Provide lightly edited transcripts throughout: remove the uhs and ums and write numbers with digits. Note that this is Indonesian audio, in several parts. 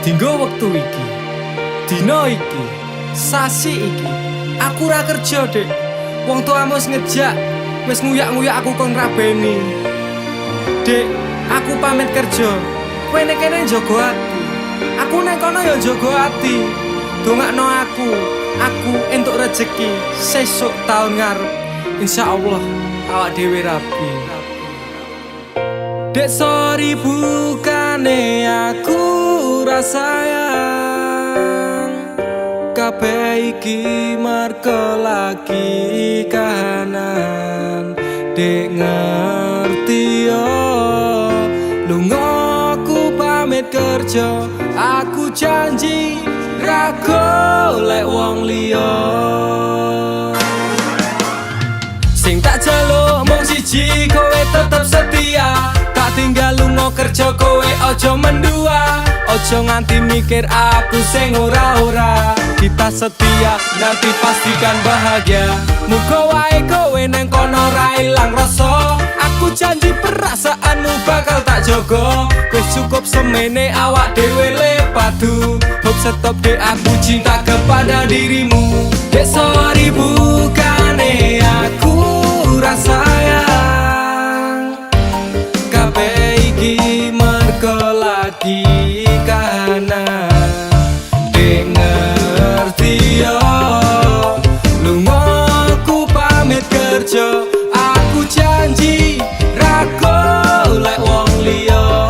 Dinggo wektu iki, dina iki, sasi iki, aku ora kerja, Dek. Wong tuamu wis ngejak, wis nguyak-nguyak aku kon ngrabeni. Dek, aku pamit kerja. Kowe nek kene njaga ati. Aku nek kono ya njaga ati. Dongakno aku entuk rejeki sesuk taun ngarep. Insyaallah awak dhewe rapi. Dek sorry bukane aku sayang, kabeh iki merko lagi kahanan. Dek ngerti yo, lunga aku pamit kerja. Aku janji ra golek wong liya. Sing tak jaluk mung siji, kowe tetep setia. Tak tinggal lunga kerja, kowe ojo mendua. Ojo nganti mikir aku sing ora-ora. Kita setia, nanti pastikan bahagia. Muga wae kowe neng kono ra ilang rasa. Aku janji perasaanmu bakal tak jogo. Wis cukup semene awak dhewe le padu. Hope stop dek, aku cinta kepada dirimu. Dek sorry bukane aku rasa sayang, kabeh iki mergo lagi kahanan. Dek ngerti yo, lunga aku pamit kerja. Aku janji ra golek wong liya.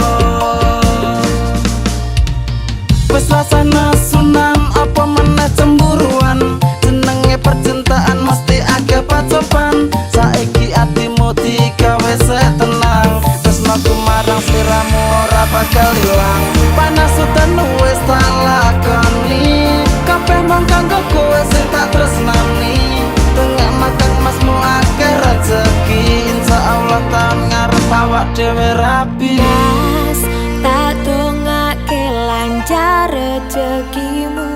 Wes rasane sunan apa meneh cemburuan. Jenenge percintaan mesti agak pacoban. Saiki atimu digawe tenang. Tresnaku marang sliramu ora bakal ilang. Panas udan wis tak lakoni. Kabeh mung kanggo kowe sing tak tresnani. Tengah makan masmu akeh rezeki. Insyaallah taun ngarep awak dhewe rapi. Mas, tak dongake lancar rezekimu.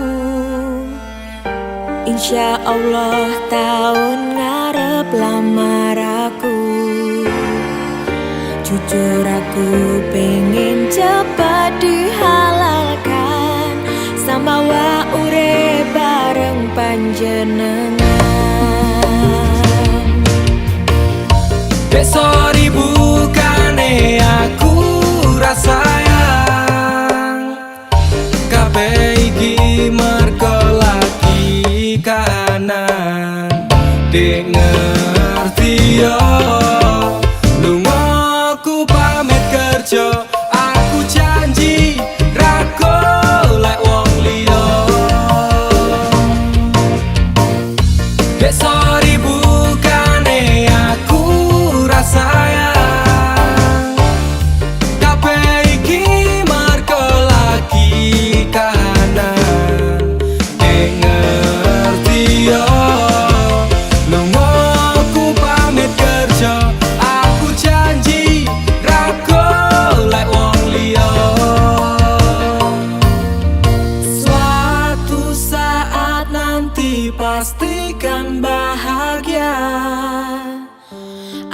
Insyaallah tahun ngarep lamar aku. Jujur aku pengen cepat dihalalkan, sama wa urip bareng panjenengan. Dek sorry bukane aku rasa sayang, kabeh iki mergo lagi kahanan. Dek ngerti yo, lunga aku pamit kerja. Aku janji ra golek wong liya. Dek sorry bukane aku rasa sayang, kabeh iki mergo lagi kahanan. Dek ngerti yo, lunga aku pamit kerja. Aku janji ra golek wong liya. Suatu saat nanti pastikan bahagia.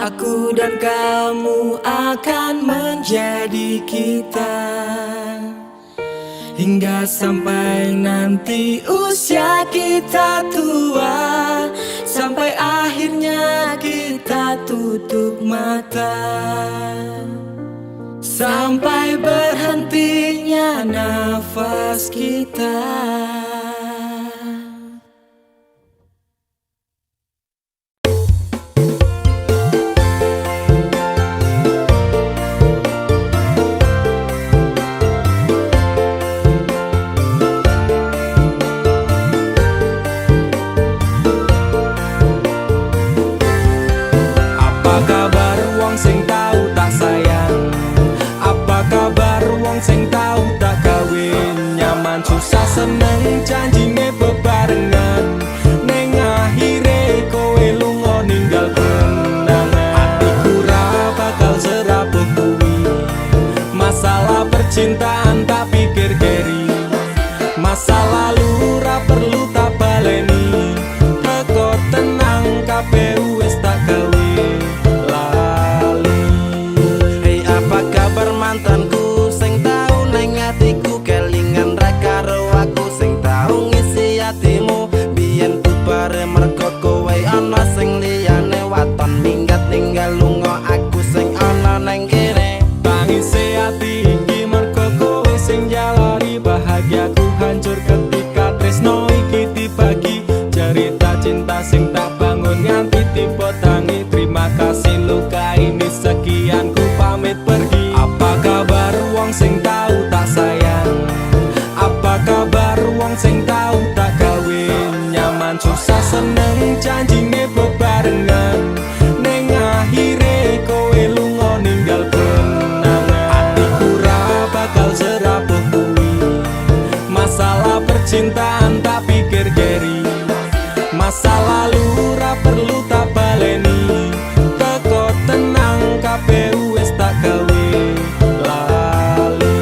Aku dan kamu akan menjadi kita, hingga sampai nanti usia kita tua. Sampai akhirnya kita tutup mata, sampai berhentinya nafas kita. Apa kabar wong sing tau tak sayang? Apa kabar wong sing tau tak kawin? Nyaman susah seneng janjine bebarengan. Neng akhire kowe lunga ninggal kenangan. Atiku ra bakal serabut kuwi. Masalah percintaan tak pikir keri. Masa lalu ra perlu tak baleni. Teko tenang kabeh wis tak gawe lali. Hey, apa kabar mantanku sing tau neng atiku kelingan wong sing tau tak sayang? Apa kabar wong sing tau tak gawe nyaman susah seneng janjine bebarengan ning akhire kowe lunga ninggal kenangan. Atiku ra bakal serapuh kuwi masalah percintaan tak pikir keri. Masa lalu ra perlu tak baleni teko tenang kabeh wis tak gawe lali.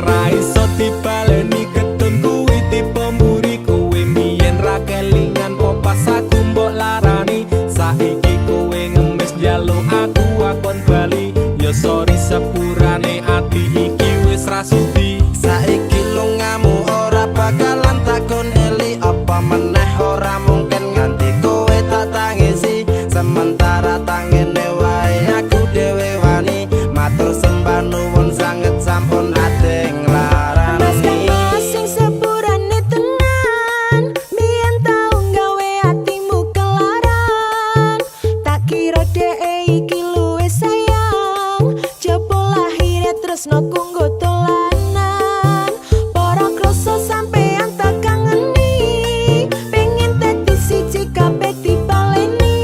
Ra iso dibaleni ketun kuwi tipe mburi kowe mien ra kelingan po pas aku mbok larani. Saiki kowe ngemis njaluk aku akon bali ya sorry sepurane ati iki wis ra sudi. Saiki lungamu ora bakalan takon eli apa meneh ora mungkin nganti kowe tak tangisi. Sementara tangene wae aku dhewe wani matur sembah nuwun sanget sampun ate nglarani. Masing sepurane tenan mien tau gawe atimu kelaran. Tak kira dhek iki luwih sayang jebul lahire tresno kanggo dolanan. Para kroso sampean tak kangeni pengen dadi siji kabeh dibaleni.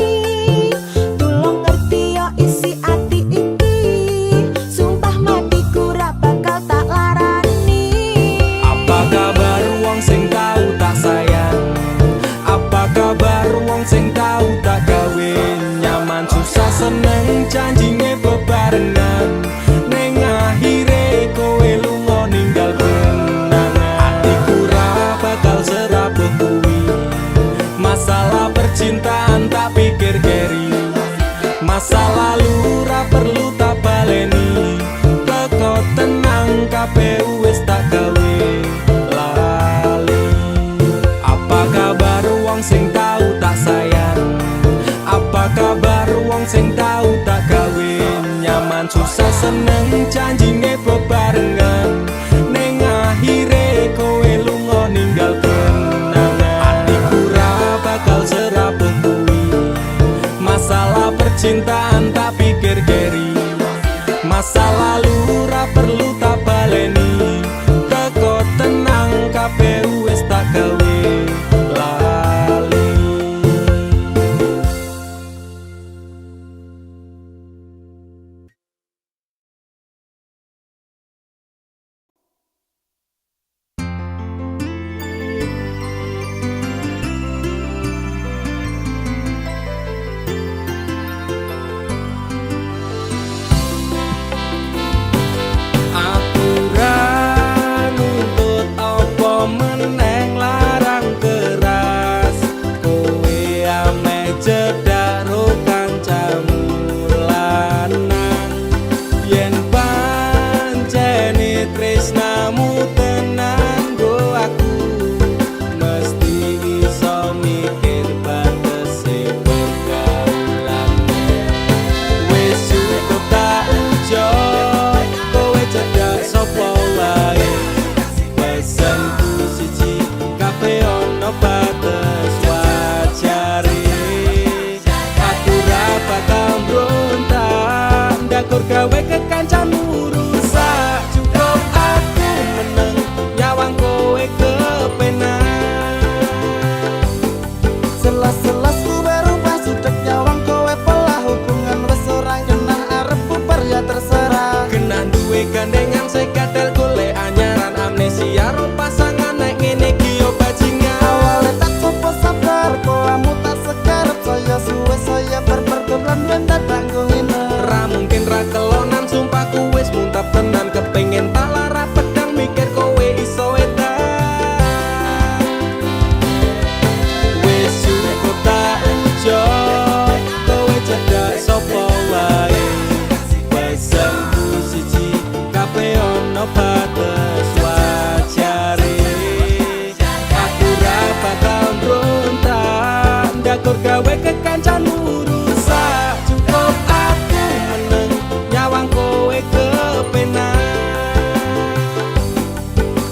Tulung ngerti yo isi ati iki sumpah matiku ra bakal tak larani. Apa kabar wong sing tau tak sayang? Apa kabar wong sing tau tak gawe nyaman susah seneng janjine bebarengan ning akhire kowe lunga ninggal kenangan. Atiku ra bakal serapuh kuwi masalah percintaan tak pikir keri. Masa lalu ra perlu tak baleni teko tenang kabeh wis tak gawe lali. Apa kabar wong sing tau tak sayang? Apa kabar wong sing tau tak gawe nyaman susah seneng janjine bebarengan ning akhire kowe lunga ninggal kenangan. Atiku ra bakal serapuh kuwi masalah percintaan tak pikir keri. Masa lalu ra perlu tak baleni teko tenang kabeh wis tak gawe lali. Aturan nuntut apa meneng larang keras kowe ame cedak ro kancamu lanang. Yen pancene tresnamu tenan go aku mesti iso mikir batese pergaulan. Wis cukup tak ujuk kowe cedak sapa wae. Pesanku siji kabeh ono batas wajare. Aku ra bakal mbrontak ndakur gawe kekancanmu rusak. Cukup aku meneng nyawang kowe kepenak. Selas-selas kowe rubah sudek nyawang kowe pelah hubungan wis ora genah arep bubar ya terserah. Kena duwe gandengan sekadel golek anyaran amnesia ro pasangan nek ngene iki yo bajingan. Awalnya tak coba sabar kowamu tak sekarep saya suwe saya berperdolan ben tak tanggung ini. Ra mungkin ra kelonan sumpahku wis muntap tenan kepengin tak lara pedang mikir kowe iso edan. Wis cukup tak ujuk kowe cedak sapa wae. Pesanku siji kabeh ono batas wajare. Aku ra bakal mbrontak ndakur gawe kekancanmu rusak. Cukup aku meneng nyawang kowe kepenak.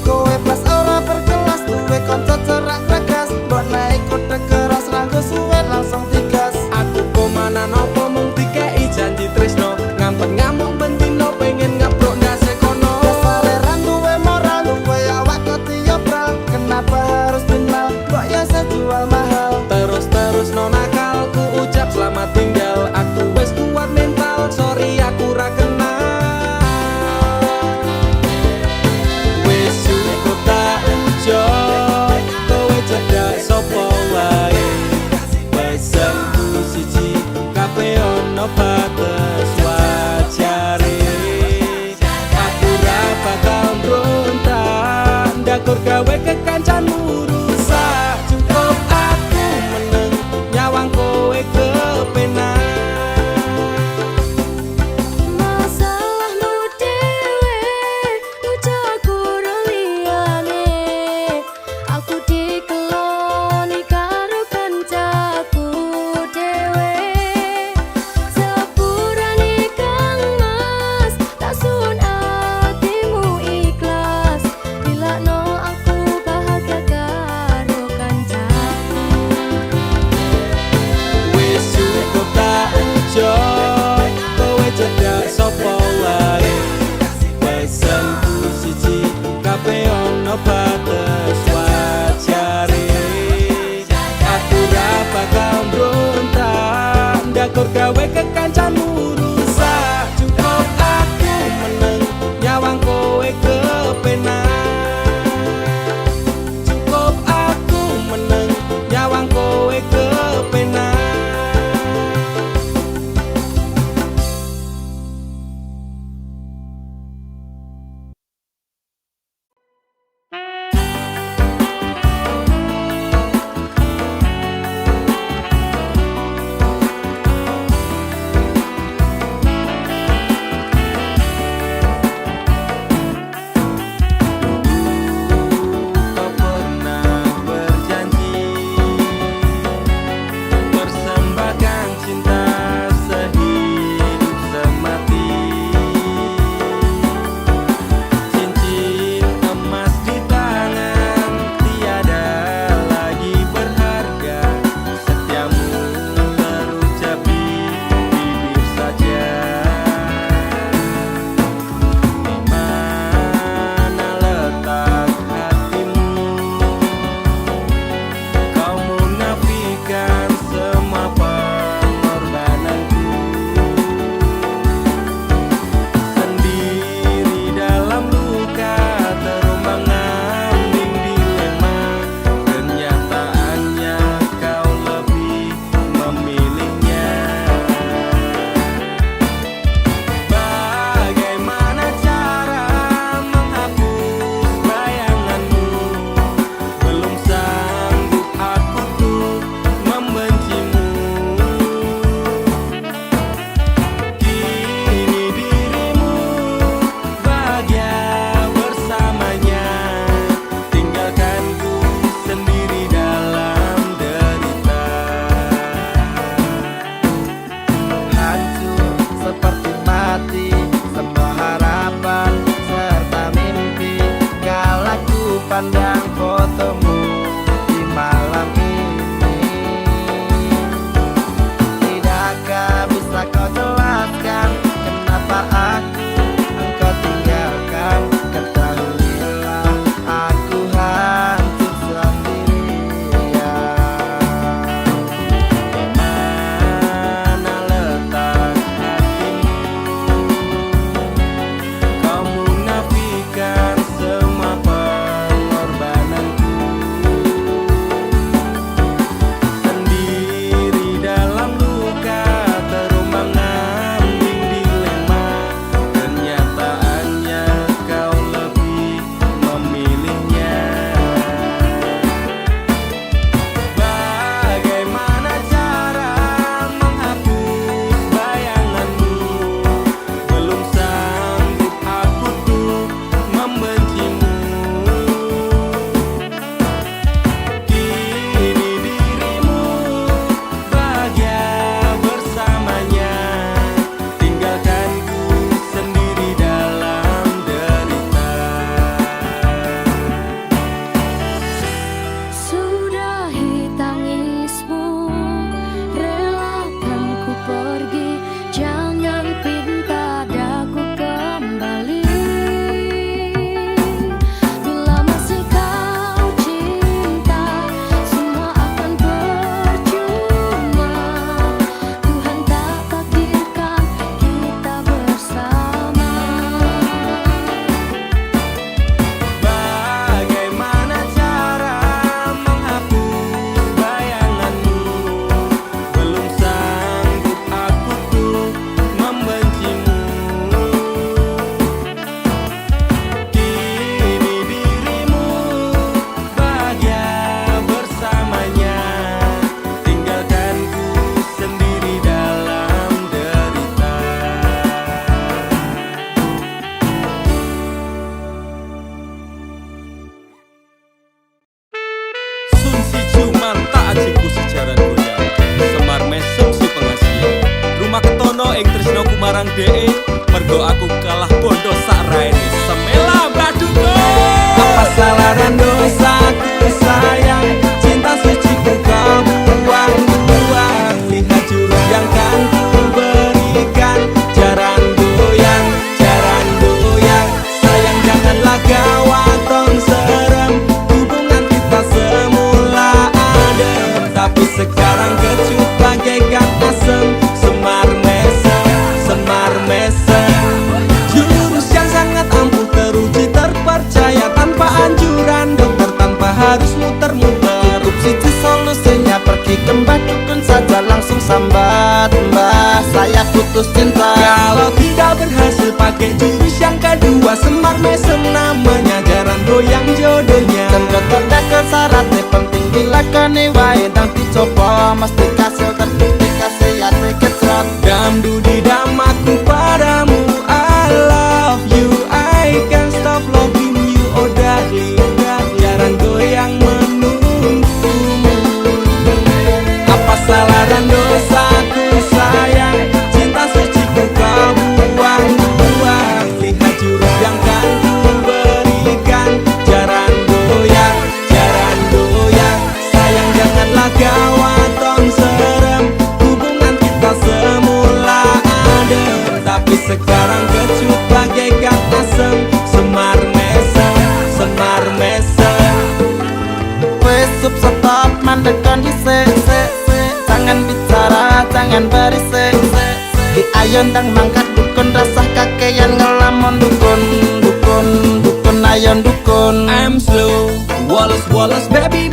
Kowe pas ora berkelas duwe kanca cerak regas mbok naik kode keras ranggo suwe langsung digas. Aku komana nopo mung dikei janji tresno ngampet ngamuk bendino pengen ngabrok ndase kono. gawe kekancanmu rusak. Cukup aku meneng nyawang kowe kepenak. Cukup aku meneng nyawang kowe kepenak. Kau pernah berjanji persembahkan cinta sehidup semati. Cincin emas di tangan tiada lagi berharga. Setiamu terucap di bibir saja. Di mana letak hatimu? Kau munafikan semua pengorbananku. Sendiri dalam luka terombang-ambing dilema. Kenyataannya kau lebih memilihnya. Bagaimana cara menghapus bayanganmu? Belum sanggup aku tuh membencimu. Kini dirimu bahagia bersamanya. Tinggalkanku sendiri dalam derita. Hancur seperti mati semua harapan serta mimpi. Kala ku pandang fotomu di malam ini, tidakkah bisa kau jelaskan kenapa aku engkau tinggalkan? Ketahuilah aku hancur sendirian. Mana letak hatimu? Kau munafikan semua pengorbananku. Sendiri dalam luka terombang-ambing dilema. Kenyataannya kau lebih memilihnya. Bagaimana cara menghapus bayanganmu? Belum sanggup aku tuh membencimu. Kini dirimu bahagia bersamanya. Tinggalkanku sendiri dalam derita. Sudahi tangismu, relakan ku pergi. Jangan pinta daku kembali. Bila masih kau cinta, semua akan percuma. Tuhan tak takdirkan kita bersama. Bagaimana cara menghapus bayanganmu? Belum sanggup aku tuh membencimu. Kini dirimu bahagia bersamanya. Tinggalkanku sendiri dalam derita. Sun si cuman tak ajiku sejaran goyang. Semar mesem si pengasih. Rumah ketono ing tresnoku marang dhek. Mergo aku kalah bondo sak raine. Semela baduko. Apa salah dan dosaku sayang? Cinta suciku kau buang-buang. Lihat jurus yang kan ku berikan. Jaran goyang, sayang janganlah kau waton serem. Hubungan kita semula adem, tapi sekarang kecut bagaikan asem. Semar sambat mbah, saya putus cinta. Kalau tidak berhasil pakai jurus yang kedua, semar mesem namanya, jarang goyang jodohnya. Tanda ke syaratnya penting bila kene wae dan dicoba, mesti kasil terbukti kasih hati kecot. Dam dudi dam aku padamu, I love you, I can't stop loving you, oh darling, jarang goyang menunggumu. Apa salah dan dosaku sayang, cinta suciku kau buang-buang. Lihat jurus yang kan ku berikan, jarang goyang, sayang janganlah kau atong serem. Hubungan kita semula adem, tapi sekarang kecut bagaikan asem. Semar mesem, semar mesem. Wes stop mandekan di se, jangan bicara, jangan berisik. Di ayon dang mangkat dukun, rasah kakean ngelamun dukun, dukun ayon dukun. I'm slow, Wallace baby,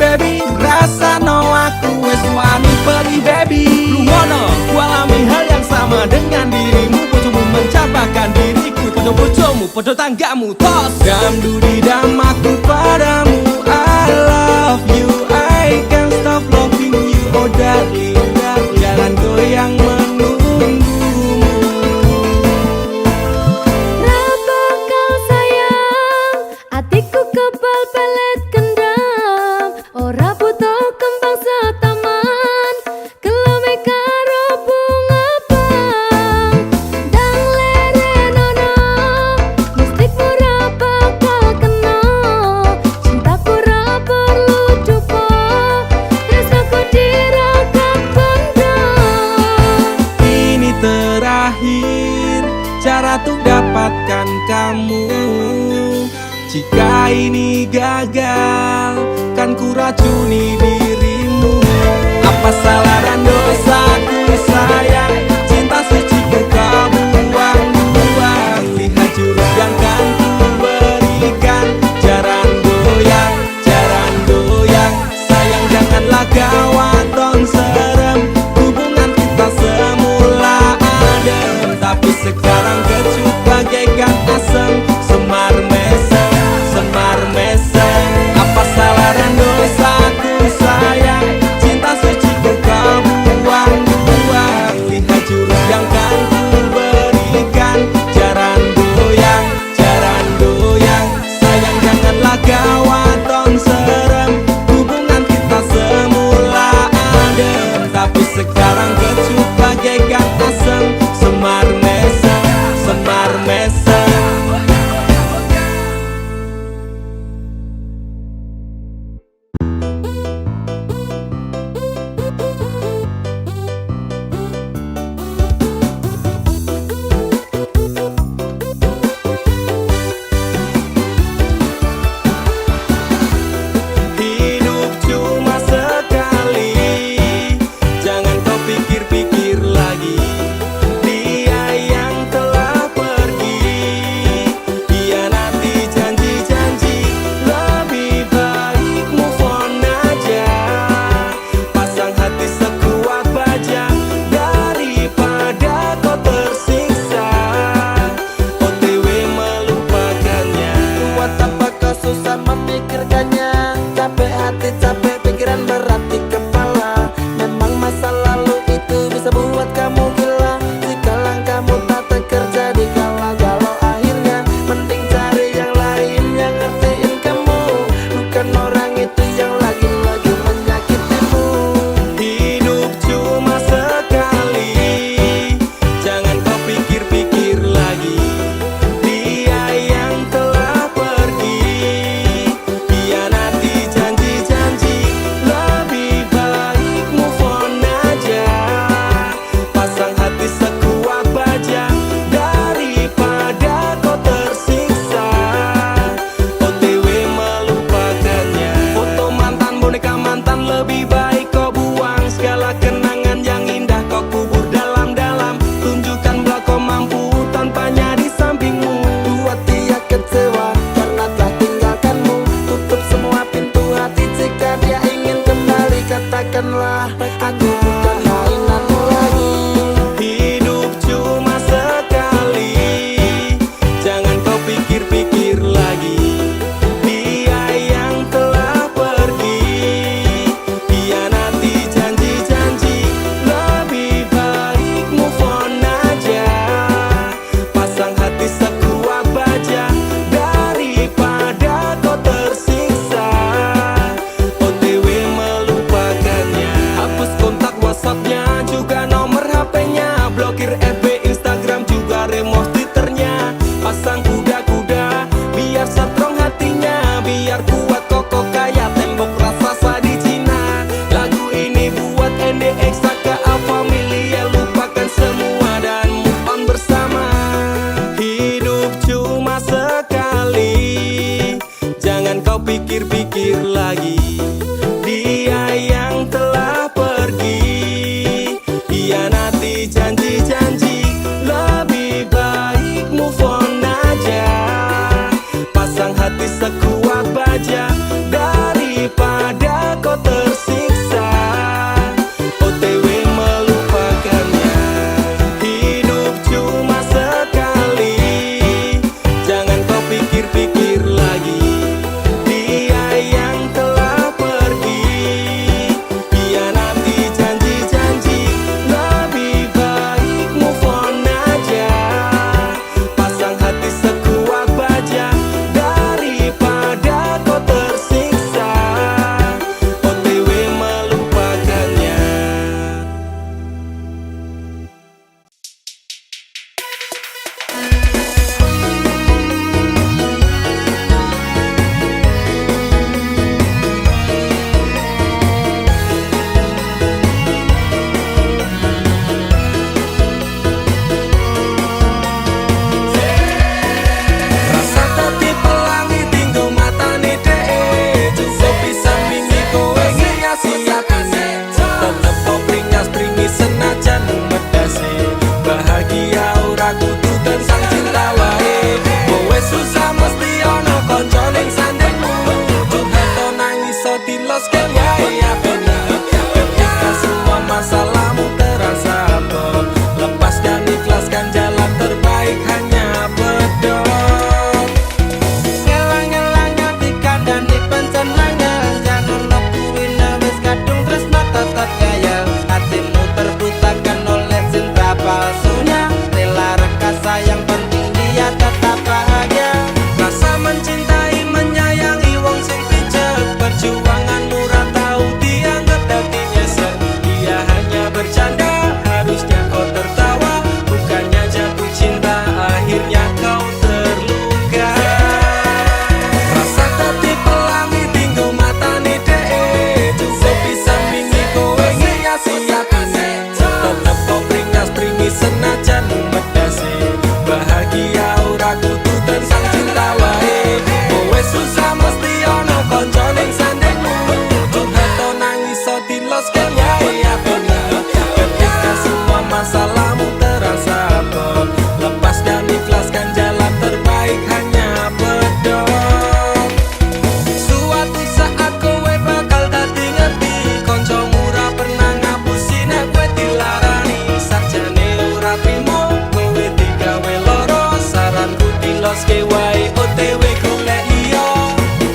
rasa no aku wes wani pergi baby. Lu ngono, ku alami hal yang sama dengan dirimu. Bojomu mencapakan diriku, bojomu, podo tanggamu, tos. Dam dudi dam aku padamu, I love you, I can't stop loving you, oh darling, jalan goyang menunggumu. Rapa kau sayang, hatiku kebal pelet kendam. Ora butuh kembang setaman, kelome karo bunga pang. Dang lerenono, mistikmu ra bakal kena. Cintaku ra perlu dupa, tresnaku dirakat bondo. Ini terakhir cara untuk dapatkan kamu. Jika ini gagal, kan ku racuni dirimu. Apa salah dan dosaku sayang, cinta suciku kau buang-buang. Lihat jurus yang kan ku berikan, jarang goyang, sayang janganlah kau atong serem. Hubungan kita semula adem, tapi sekarang kecut bagaikan asem. Semar mesem, semar mesem. Apa salah dan dosaku sayang, cinta suciku kau susah mesti ono konco ning sandingmu. Curhat to nangis so diloske wae apene. Ketika semua masalahmu terasa berat, lepaskan ikhlaskan jalan terbaik hanya pedot. Ngelang-ngelang ati kandhane pancen angel, jangan kuwi wis kadung tresno tetep gaya. Hatimu terbutakan oleh cinta palsunya, rela rekasa yang penting dia tetap bahagia. Rasa mencintai menyayangi wong sing picek, perjuanganmu ra tau dianggap dadi nyesek. Dia hanya bercanda, harusnya kau tertawa, bukannya jatuh cinta akhirnya kau terluka. Rasa tadi pelangi tinggo matane dhek, cukup bisa bingi kowe ngiasi atine. Tetep kau pringas-pringi senajan medase, bahagia ora kudu tentang cinta wae. Kowe susah mesti ono konco ning sandingmu. Curhat to nangis so diloske wae apene. Ketika semua masalahmu terasa berat, lepaskan ikhlaskan jalan terbaik hanya pedot. Suatu saat kowe bakal dadi ngerti, koncomu ra pernah ngapusi nek kowe dilarani. Sakjane ora trimo kowe digawe loro, saranku diloske wae OTW golek liya.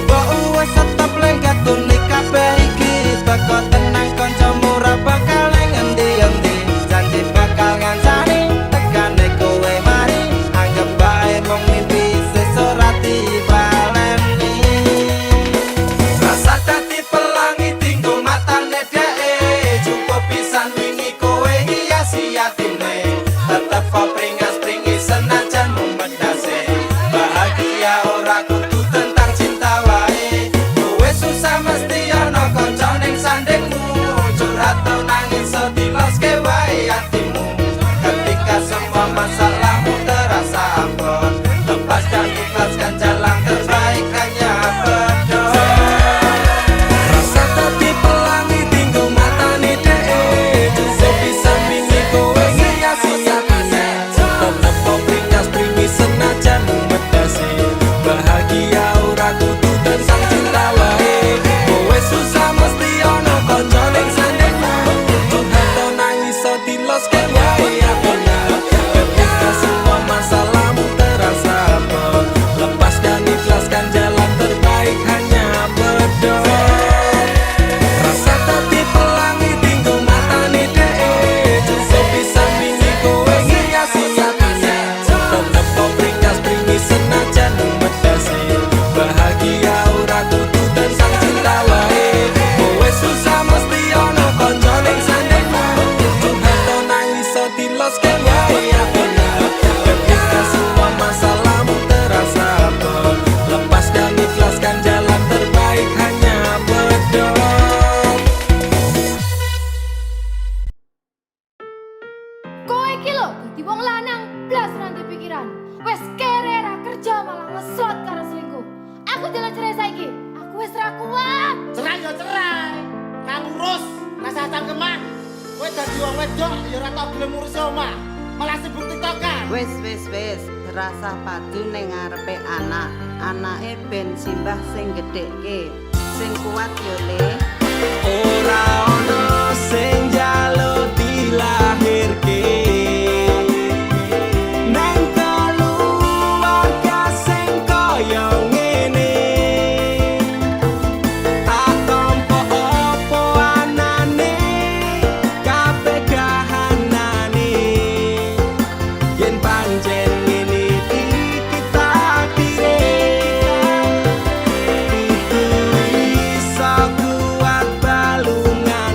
Mbok wis tetep lengket tuni kabeh iki, teko tenang kancamu ra bakal ning endi-endi. Janji bakal ngancani tekane kowe mari, anggap bae mung mimpi sesuk ora dibaleni. Rasa dadi pelangi tinggo matane dhek, cukup pisan wingi kowe ngiasi atine. Tetep kau pringas-pringi senajan mung medase, bahagia ora kudu tentang cinta wae. Kowe susah mesti ono konco ning sandingmu. Curhat to nangis so diloske wae atimu. Ketika semua masalahmu terasa abot, lepaskan ikhlaskan jalan terbaik hanya pedot. Rasa tadi pelangi tinggo matane dhek, cukup bisa bingi kowe ngiasi atine. Tetep kau pringas-pringi senajan medase, bahagia ora kudu tentang cinta wae. Kowe susah mesti ono konco ning sandingmu. Curhat to nangis so diloske wae apene. Ketika semua masalahmu terasa berat, lepaskan ikhlaskan jalan terbaik hanya pedot. Rasa tadi pelangi tinggo matane dhek, cukup bisa bingi kowe ngiasi atine. Tetep kau pringas-pringi senajan medase, bahagia ora kudu tentang cinta wae. Kowe susah mesti ono konco ning sandingmu. Curhat to nangis so diloske wae apene. Ketika semua masalahmu terasa berat, lepaskan ikhlaskan jalan terbaik hanya pedot. Kowe iki lho dadi wong lanang blas nanti pikiran. Wes kere ra kerja malah ngeslot karo selingkuh. Aku jalan cerai saiki. Aku wis ra kuat. Cerai yo cerai. Kan urus rasa cangkeman. Kowe dadi wong wedok ya ora tau gelem ngurus omah. Malah sibuk tiktokan. Wis terasa padu ning ngarepe anak. Anake ben simbah sing gedhekke. Sing kuat yo Le. Ora ono sing njaluk dilahirke nang keluarga sing kaya ngene. Tak tampa apa anane, kabeh kahanane. Yen pancen ngene iki takdire, iku iso kuat balungan.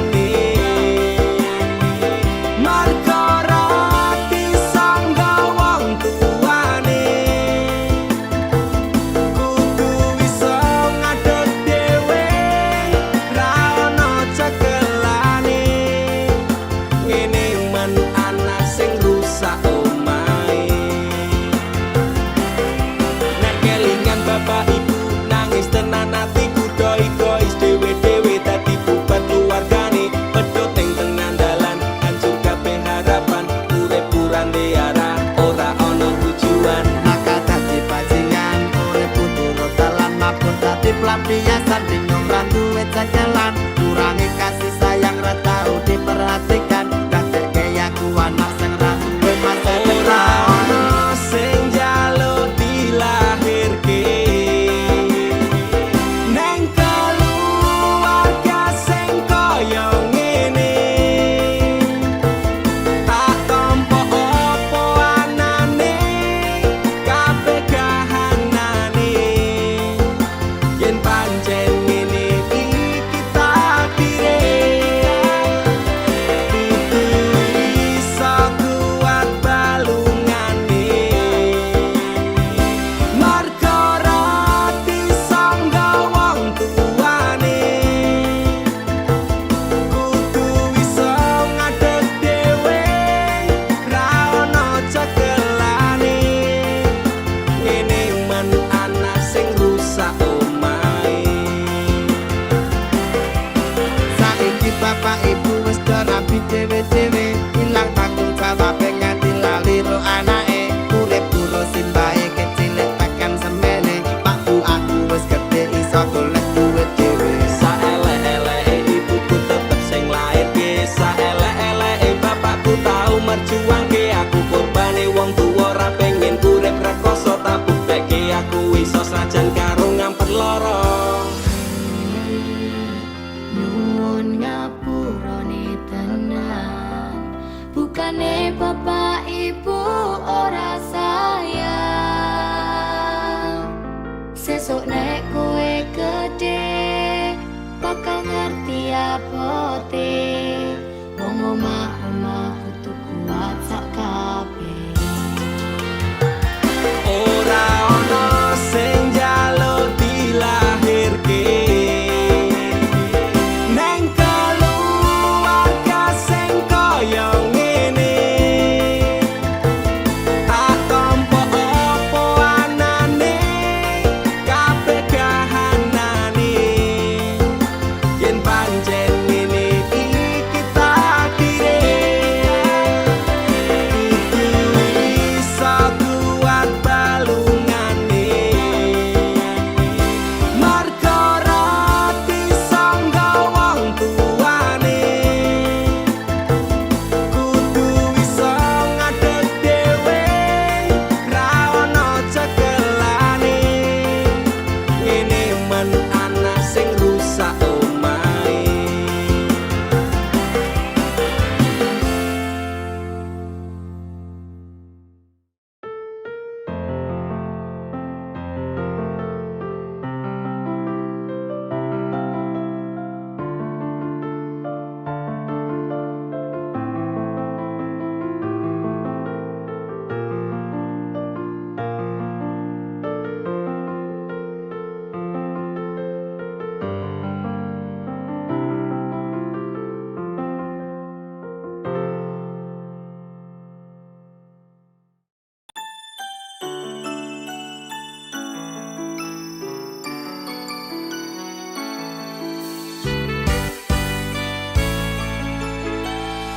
jadi pelampiasan bingung randu jalan kurangi kasih sayang ra tau diperhatikan kakek kayak ku anak sing ra duwe masa Ora depan ono sing njaluk dilahirke neng keluarga sing kaya ngene tak tampa apa anane kabeh kahanane yen pancen ngene iki takdire kudu iso kuat balungane marga ora disangga wong tuane kudu iso ngadeg dhewe ra ono cekelane ngene men anak sing rusak omahe saiki bapak ibu wis rapi dhewe-dhewe ilang tanggung jawab nganti lali ro anake urip terus simbahe kecilik tekan semene pak bu aku wis gede iso golek duit dhewe saelek-eleke ibuku tetep sing lairke saelek-eleke bapakku tau merjuangke aku korbane wong tuwa ora pengen urip rekoso tak bukteke aku iso sajan karo ngampet lara Nyuwun ngapurane tenan bukane bapak ibu ora sayang sesuk nek kowe gede bakal ngerti apote wong omah-omah kudu kuat sak kabeh ora ono sing njaluk dilahirke neng keluarga sing kaya ngene tak tampa apa anane kabeh kahanane yen pancen ngene iki takdire kudu iso kuat balungane marga ora disangga wong tuane kudu iso ngadeg dhewe ra ono cekelane ngene men anak sing rusak omahe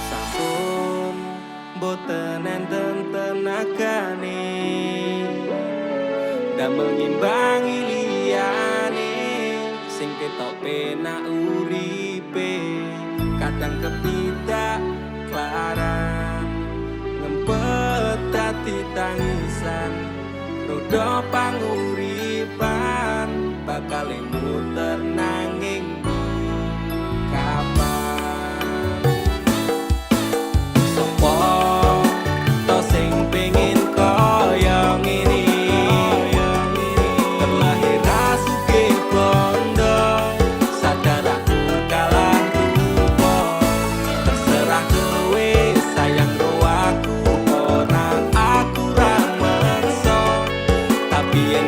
sampun boten enten tenagane damel ngimbangi liyane sing ketok penak uripe kadang kepidak klaran ngempet dadi tangisan roda panguripan bakal muter nanging kapan sopo to sing pengin kaya ngene terlahir sugih bondo sadar aku kalah rupa terserah kowe sayang ro aku ora aku ra meksa tapi yen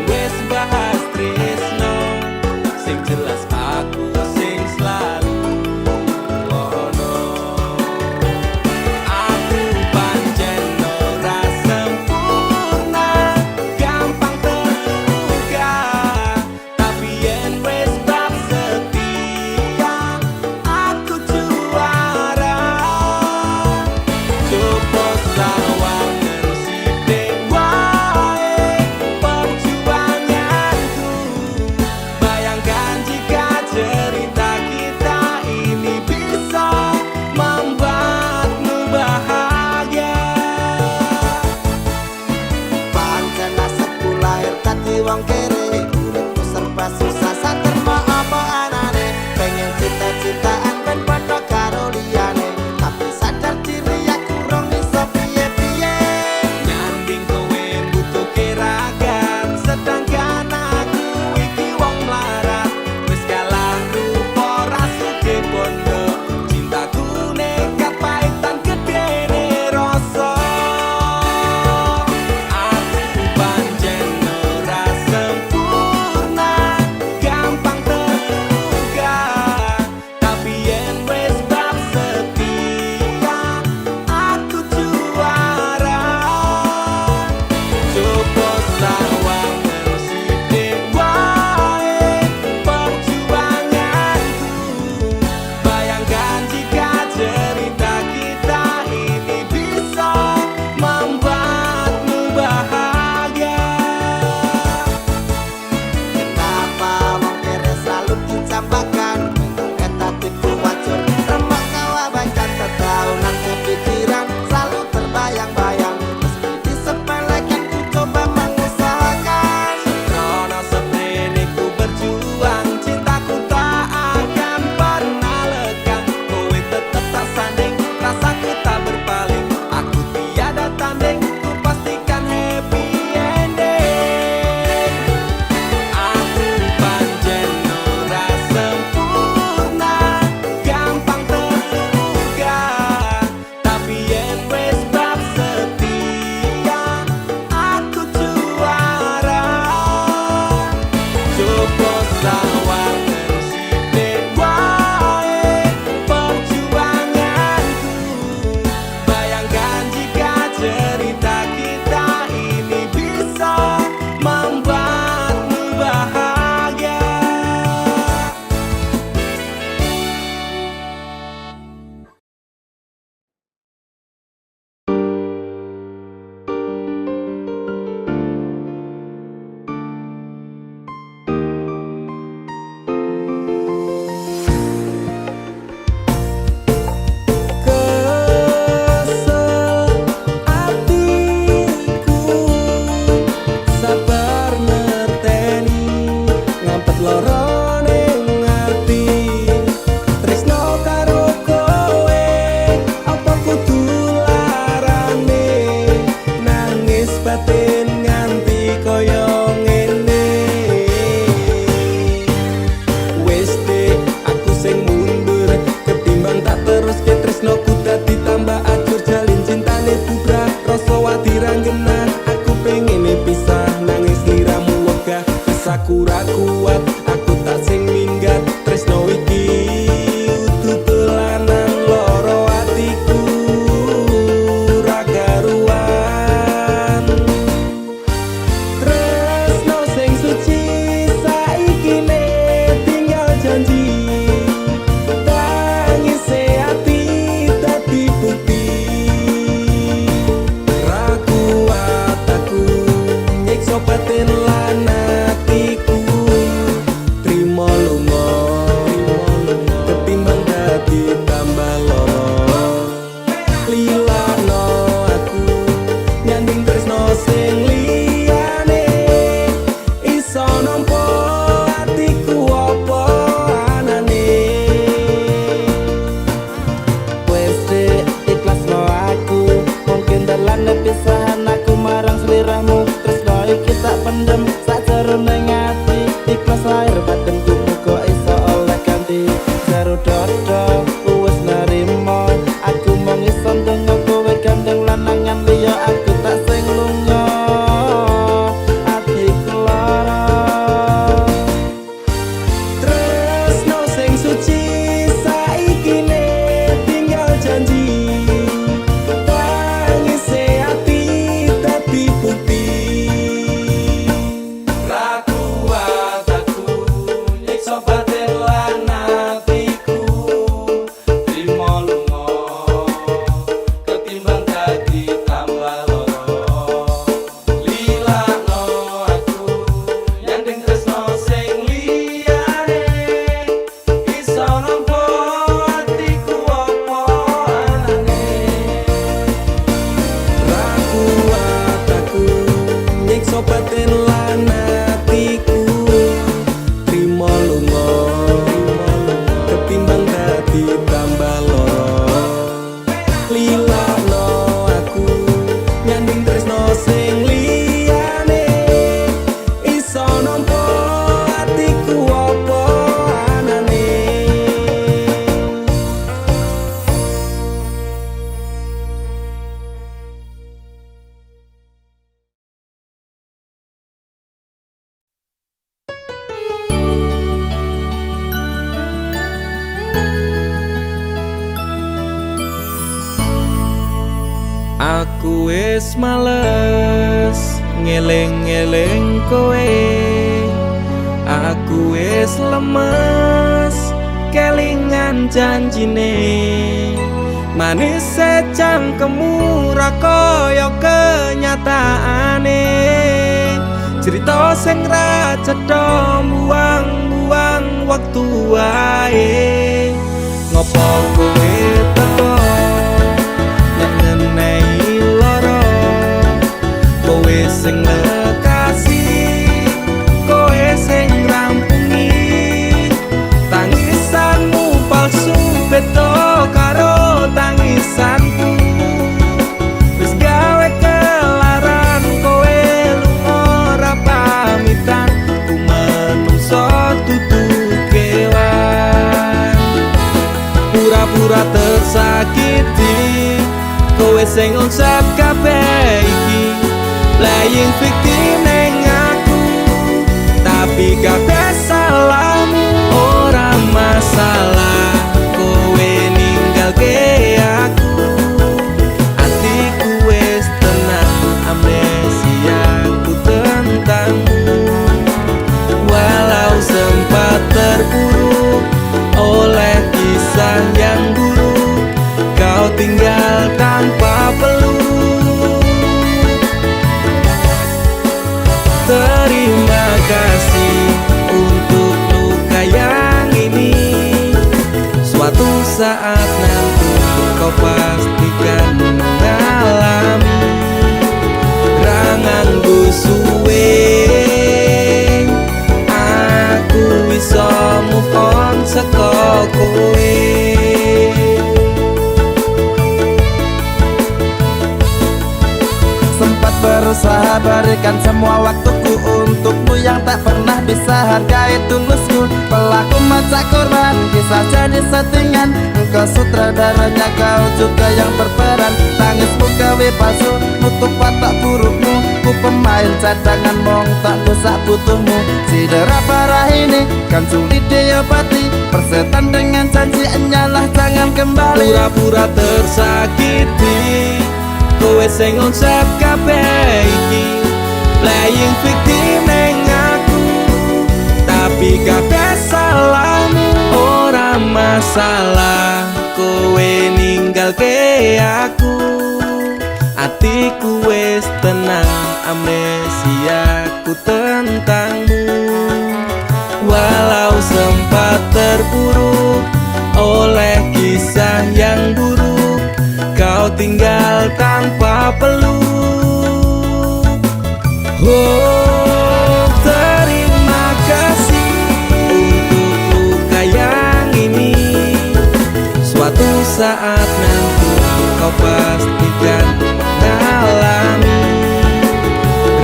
Sawarten sithik wae perjuanganku. Bayangkan jika cerita kita ini bisa membuatmu bahagia. Kesel atiku sabar ngerteni ngampet lara ning ati. Tresno karo kowe apa kudu larane nangis batin nganti kaya ngene. Wis dek aku sing mundur ketimbang tak terus ke tresnoku dadi tambah akur jalin cintane bubrah rasa wati ranggena. Aku pengen pisah nangis liramu wegah aku ra kuat aku tak sing minggat tresno iki utuh telanan loro atiku ra karuan. Tresno sing suci saiki ne tinggal janji tangise ati dadi bukti. Ra kuat aku nyiksa batin lan atiku trimo lunga ketimbang dadi tambah loro. Lilakno aku nyanding tresno sing liyane iso nampa atiku apa anane. Wes dek ikhlasno aku mungkin dalan pisahan aku marang sliramu tresno iki tak pendem sakjerone ati ikhlas lahir badanku muga iso oleh ganti jero dodo wis narimo aku mung iso ndonga kowe gandeng lanangan liya aku tak sing lunga atiku lara. Tresno sing suci saiki ne tinggal janji tangise ati dadi bukti. Ra kuat aku nyiksa batin lan atiku trimo lunga ketimbang dadi tambah loro. Lilakno aku nyanding tresno sing liyane iso nampa atiku apa anane. Ra kuat aku nyiksa batin lan atiku trimo lunga ketimbang dadi tambah loro. Lilakno aku nyanding tresno sing liyane iso nampa atiku apa anane. Aku wis males ngeling-eling kowe. Aku wis lemes kelingan janjine. Manis secangkemmu ra kaya kenyataane. Cerita sing ra cetha buang-buang waktu wae. Ngopo kowe teko ngenei loro kowe sing lekasi kowe sing rampungi tangisanmu palsu beda karo tangisanku wis gawe kelaran kowe lunga ora pamitan ku manungsa dudu kewan pura-pura tersakiti kowe sing ucap kabeh iki playing victim neng aku tapi kabeh salah kowe. Sempat berusaha berikan semua waktuku untukmu yang tak pernah bisa hargai tulusku. Pelaku macak korban, kisah jadi settingan. Engkau sutradaranya, kau juga yang berperan. Tangismu gawe palsu, nutup watak burukmu. Ku pemain cadangan, mong tak bisa butuhmu. Sidera parah ini kan sulit diobati. Persetan dengan janji, enyalah jangan kembali. Pura-pura tersakiti, kowe sing ngonsep kabeh iki. Playing victim neng aku, tapi kabeh salahmu. Ora masalah kowe ninggalke aku, atiku wis tenang, amnesiaku tentangmu. Walau sempat terpuruk oleh kisah yang buruk, kau tinggal tanpa peluk. Oh, terima kasih untuk luka yang ini. Suatu saat nanti kau pastikan mengalami.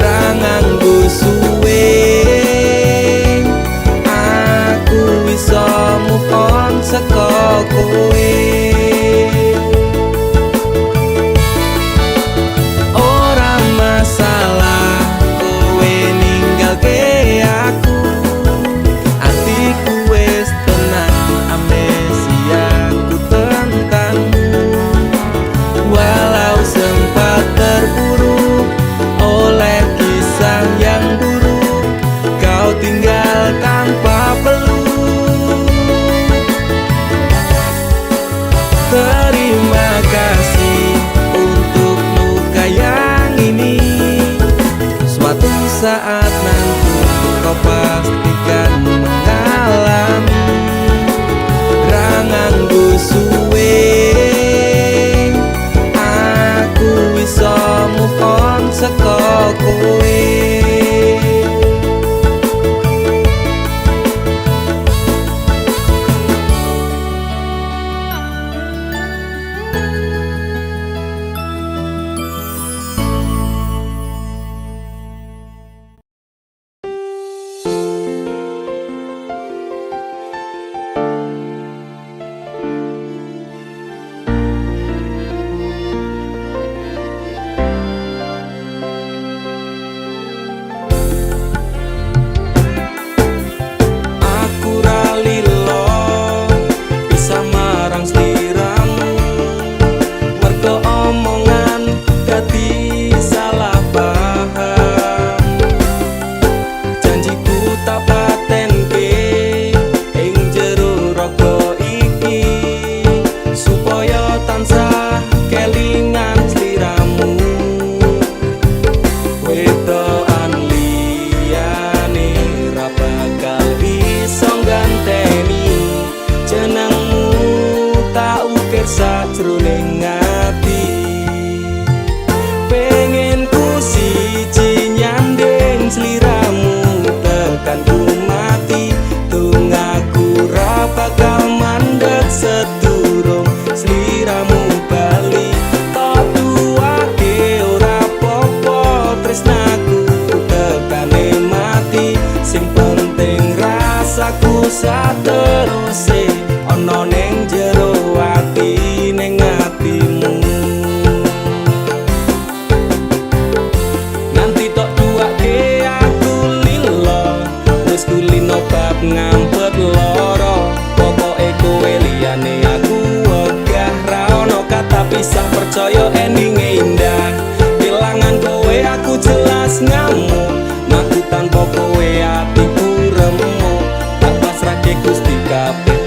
Ranganggo suwe, aku bisa move on saka kowe. Terima kasih untuk luka yang ini. Suatu saat nanti kau pastikan mengalami. Ranganggo suwe, aku bisa move on saka kowe. Sajroning ati pengen ku siji nyanding sliramu tekan ku mati. Tunggaku ra bakal mandeg sedurung sliramu bali. Tok duake ora popo tresnaku tekane mati. Sing penting rasaku sateruse ana ning jero ati. Ngampet loro, pokoke kowe liyane aku wegah. Ra ono kata pisah, percaya endinge indah. Kelangan kowe aku jelas ngamuk, aku tanpa kowe atiku remuk. Tak pasrahke Gusti kabeh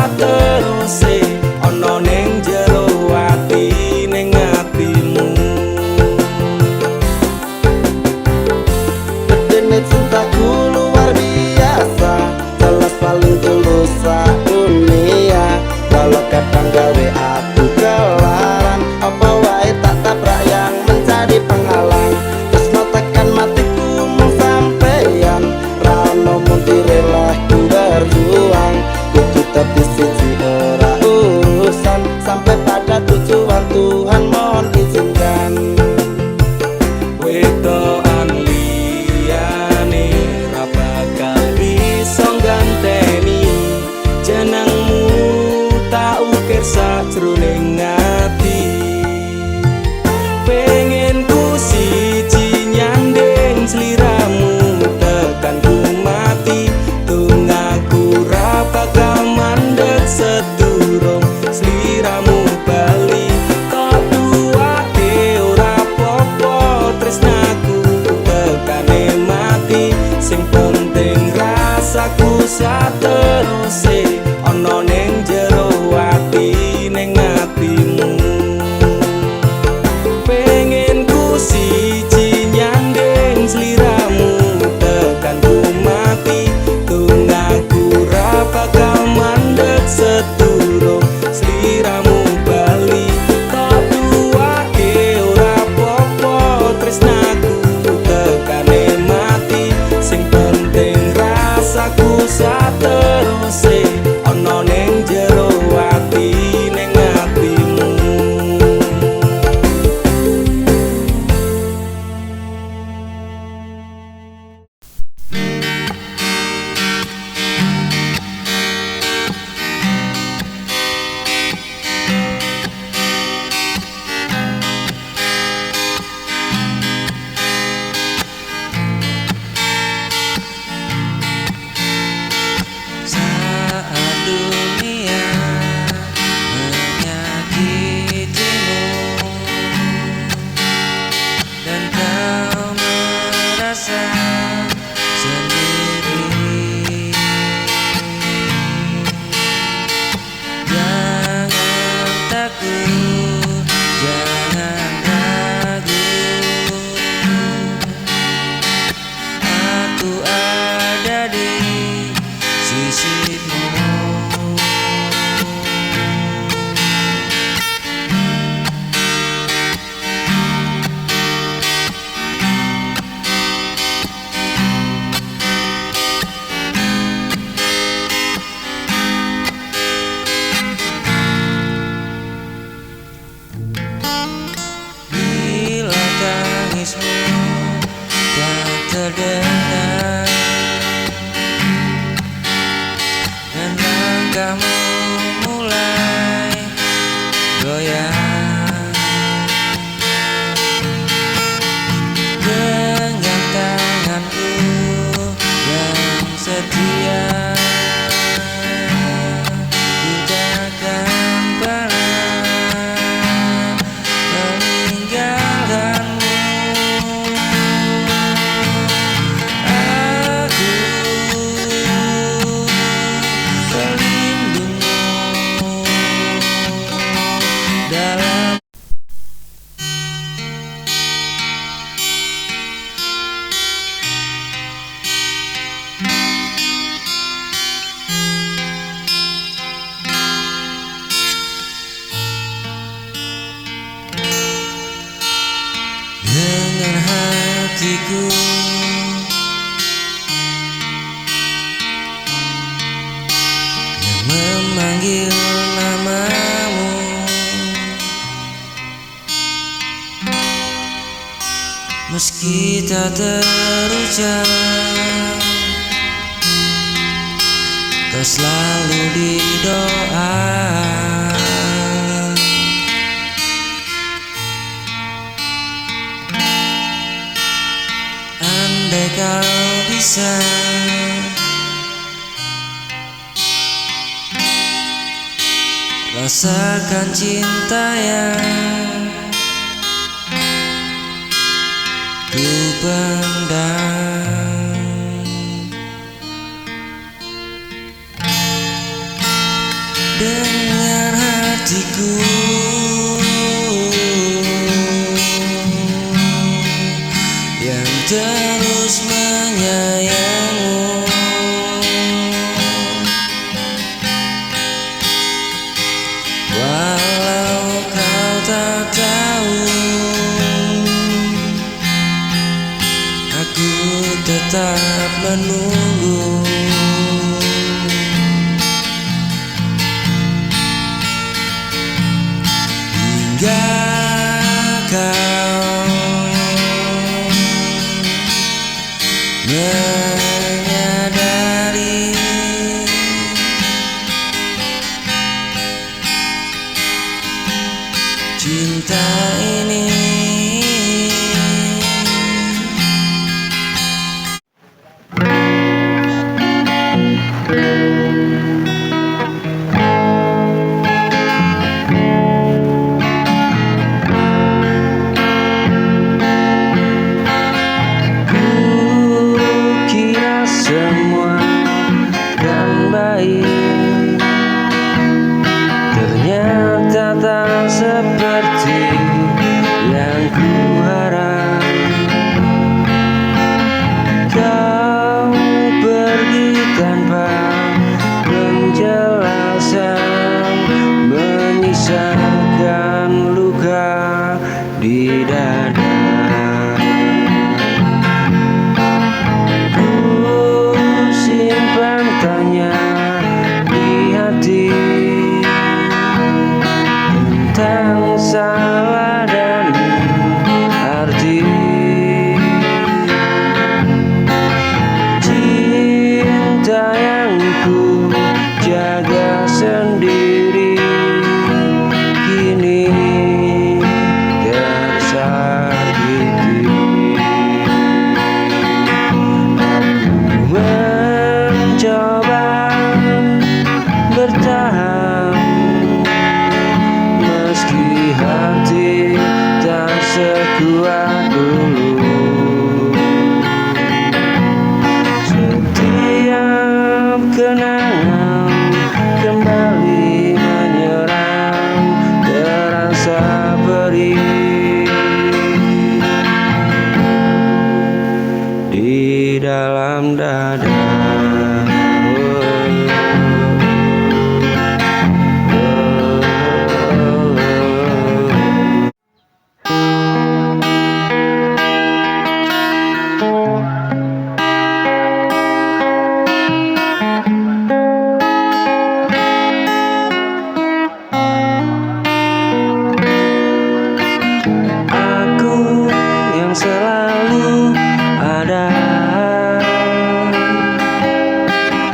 sateruse ana ning jero ati ning atimu. Gedene cintaku luar biasa, jelas paling tulus dunia. Walau kadang gawe aku kelaran, apa wae tak tabrak yang menjadi penghalang. Tresno tekan matiku mung sampeyan, rano mung direleh ku berjuang. Kudu tapi siji ora urusan, sampai pada tujuan Tuhan mohon izinkan. Wedokan liyane ra bakal iso ganteni jenengmu, tak ukir sajroning ati. Pengen ku siji nyanding sliramu tekan ku mati. Tunggaku ra bakal mandeg sedurung sliramu bali. Tok duwake ora popo tresnaku tekane mati. Sing penting rasaku sateruse ana ning jero ati ning atimu. Pengen ku siji nyanding sliramu tekan ku mati. Tunggaku ra bakal mandeg sedurung sliramu bali. Tok duwake ora popo tresnaku tekane mati. Sing penting rasaku sateruse ana ning jero ati ning atimu. Saat dunia menyakitimu dan kau merasa sendiri, jangan takut, jangan ragu. Aku ada di sisimu. Bila tangismu tak terdengar dan langkahmu mulai goyang, genggam tanganku yang setia. Ku takkan pernah meninggalkanmu. Aku pelindungmu dalam dengan hatiku. Yang memanggil namamu, meski tak terucap, kau selalu di doa. Andai kau bisa rasakan cinta yang ku pendam. dengan hatiku yang terus menyayangmu. Walau kau tak tahu, aku tetap menunggu. Hingga kau menyadari cinta ini kukira semua kan baik, ternyata tak seperti yang kuharap. Kau pergi tanpa penjelasan, menyisakan luka di dada. Ku simpan tanya di hati tentang salah dan arti cinta yang ku jaga sendiri kini tersakiti. Aku mencoba bertahan meski hati tak sekuat dulu. Setiap kenangan kembali menyerang, terasa perih di dalam dada. Aku yang selalu ada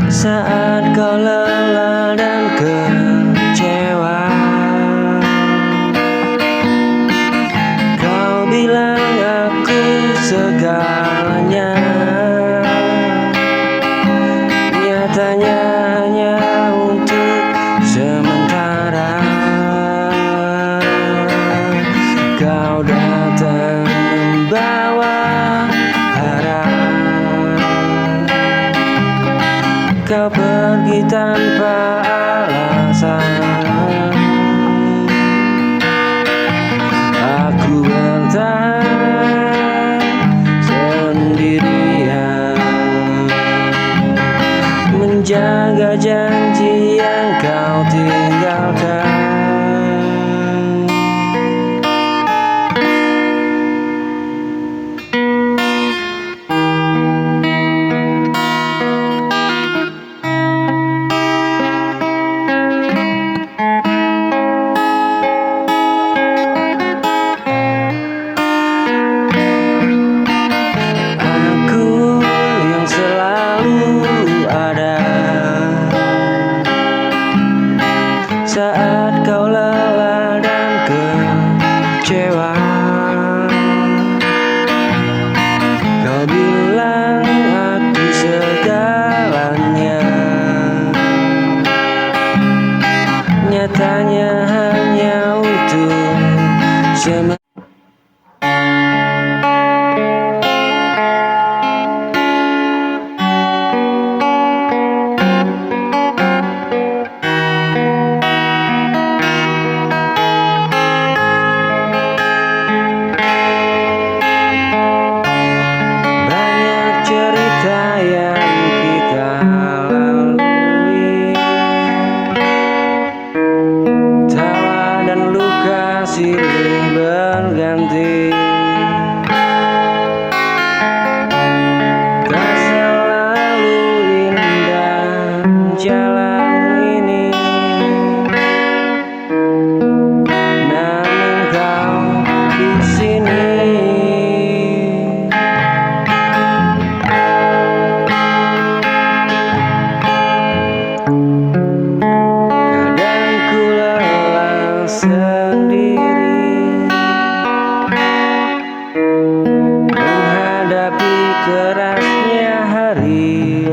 saat kau lelah dan kecewa. Kau bilang aku segalanya, nyatanya hanya untuk sementara. Kau datang membawa harap, kau pergi tanpa alasan. Aku bertahan sendirian, menjaga janji yang kau tinggalkan. Aku yang selalu ada saat kau lelah dan kecewa. Kau bilang aku segalanya, nyatanya hanya untuk sementara. silih berganti. Tak selalu indah jalan ini, namun kau di sini. Kadang ku lelah sendiri menghadapi kerasnya hari,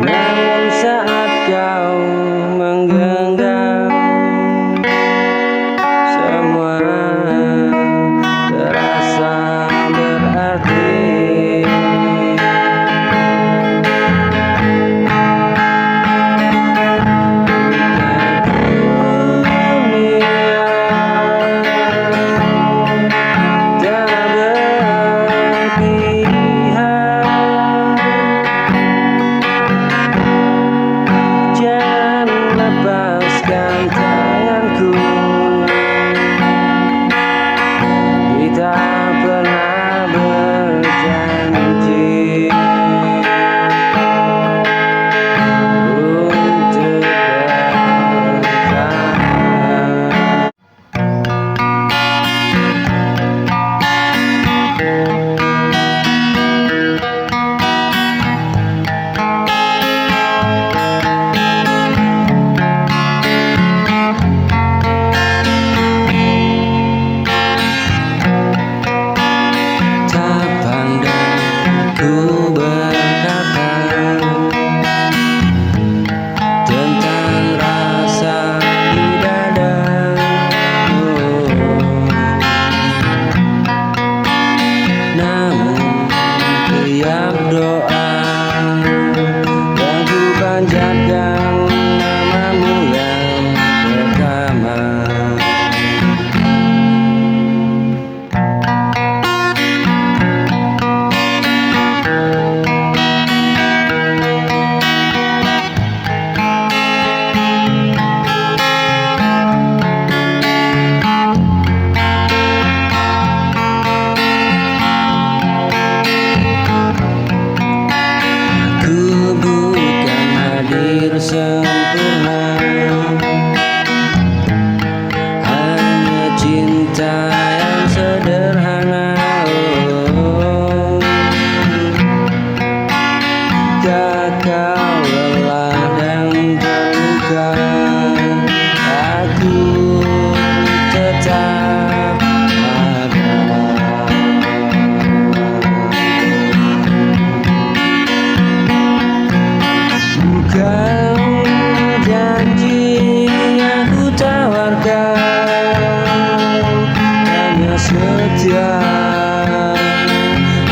namun saat kau menggenggam, semua terasa berarti. Ku berkata tentang rasa di dada, namun tiap doa yang ku panjatkan namamu yang pertama. Sempurna, hanya cinta yang sederhana. Jika kau lelah dan terluka, aku tetap ada. Bukan janji yang ku tawarkan, hanya setia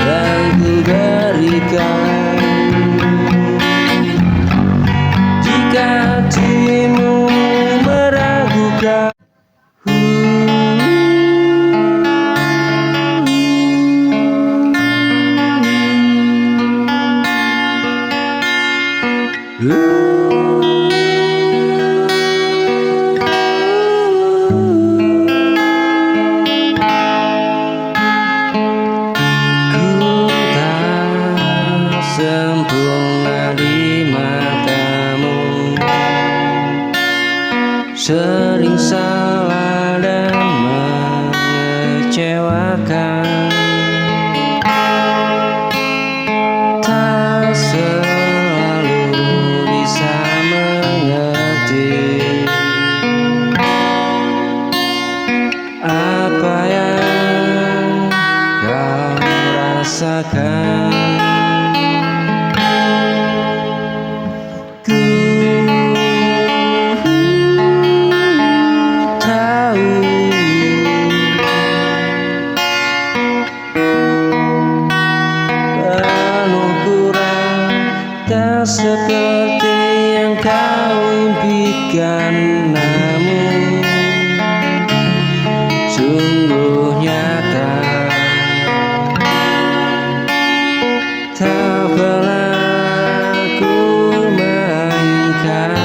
yang ku berikan. Jika hatimu meragukan, sempurna di matamu, sering salah dan mengecewakan, tak selalu bisa mengerti apa yang kau rasakan. Tak seperti yang kau impikan, namun sungguh nyata. Tak pernah ku mainkan.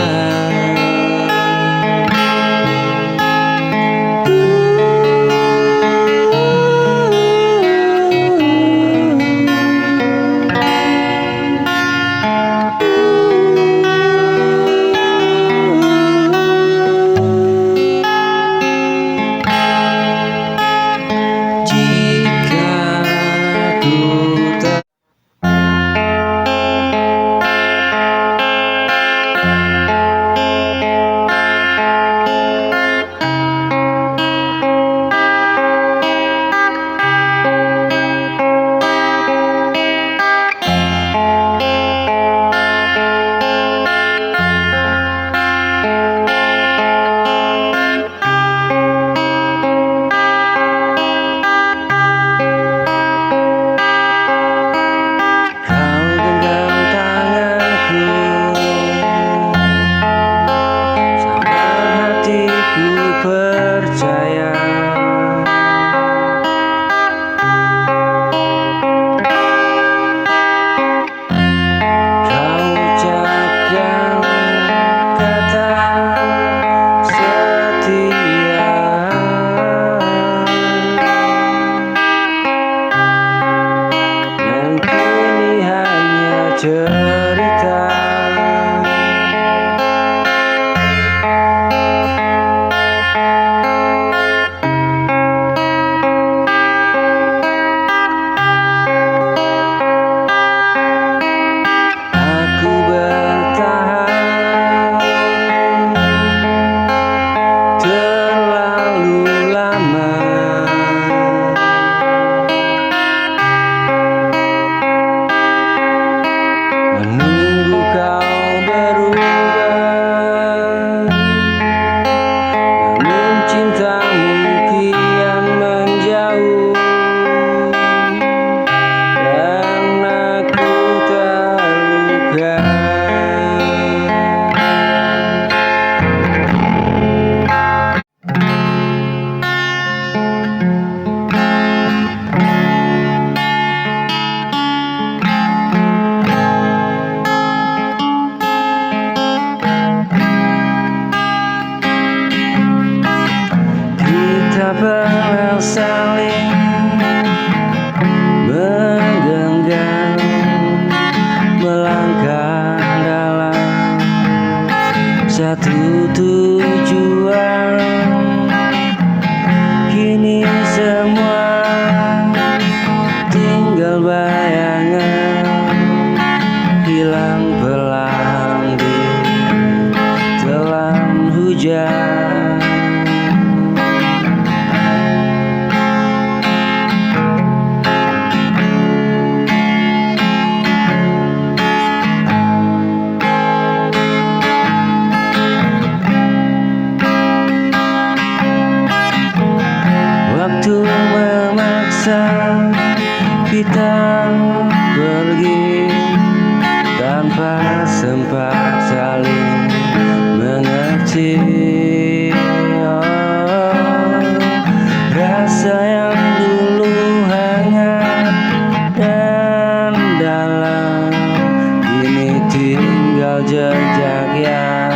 jejak yang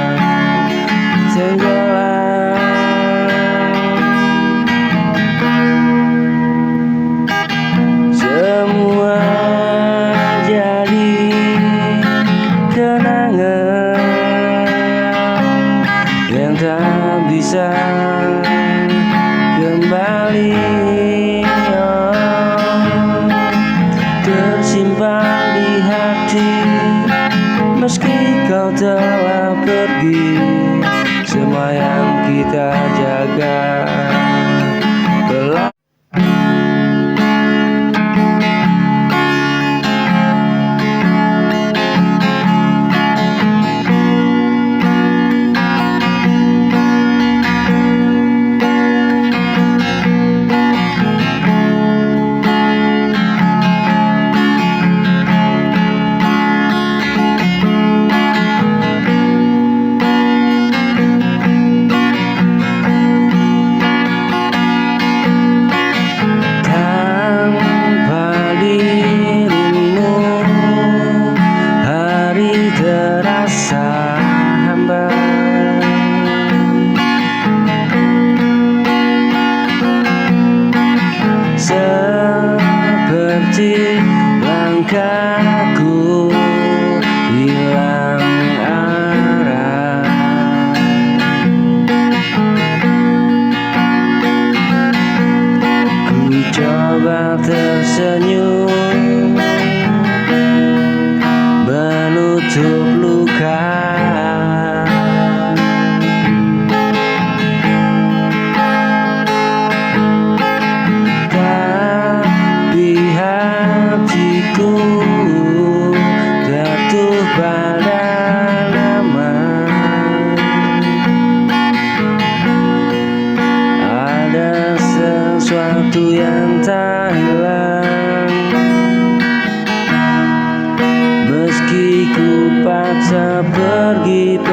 tenggelam. Semua jadi kenangan yang tak bisa kembali, tersimpan di hati meski kau telah pergi. Semua yang kita jaga telah terasa hambar. Seperti langkahku hilang arah. Ku coba tersenyum menutup luka, tapi hatiku jatuh pada nama. Ada sesuatu yang tak hilang, meski ku paksa pergi.